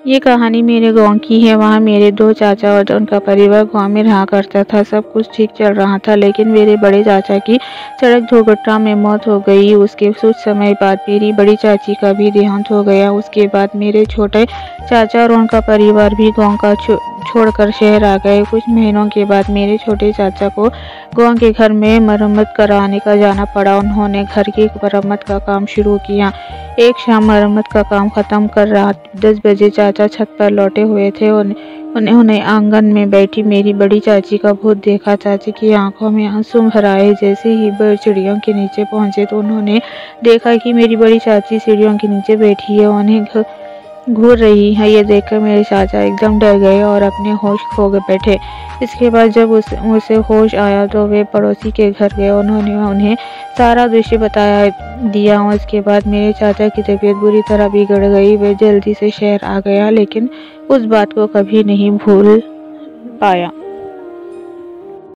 ये कहानी मेरे गांव की है। वहाँ मेरे दो चाचा और उनका परिवार गांव में रहा करता था। सब कुछ ठीक चल रहा था, लेकिन मेरे बड़े चाचा की सड़क दुर्घटना में मौत हो गई। उसके कुछ समय बाद मेरी बड़ी चाची का भी देहांत हो गया। उसके बाद मेरे छोटे चाचा और उनका परिवार भी गाँव का छोड़कर शहर आ गए। कुछ महीनों के बाद मेरे छोटे चाचा को गाँव के घर में मरम्मत कराने का जाना पड़ा। उन्होंने घर की मरम्मत का काम शुरू किया। एक शाम मरम्मत का काम खत्म कर रात 10 बजे चाचा छत पर लौटे हुए थे। उन्होंने आंगन में बैठी मेरी बड़ी चाची का भूत देखा। चाची की आंखों में आंसू भर आए। जैसे ही वह सीढ़ियों के नीचे पहुंचे तो उन्होंने देखा कि मेरी बड़ी चाची सीढ़ियों के नीचे बैठी है, उन्हें घूर रही है। ये देखकर मेरे चाचा एकदम डर गए और अपने होश खो गए बैठे। इसके बाद जब उसे होश आया तो वे पड़ोसी के घर गए। उन्होंने उन्हें सारा दृश्य बताया दिया। उसके बाद मेरे चाचा की तबीयत बुरी तरह बिगड़ गई। वे जल्दी से शहर आ गया, लेकिन उस बात को कभी नहीं भूल पाया।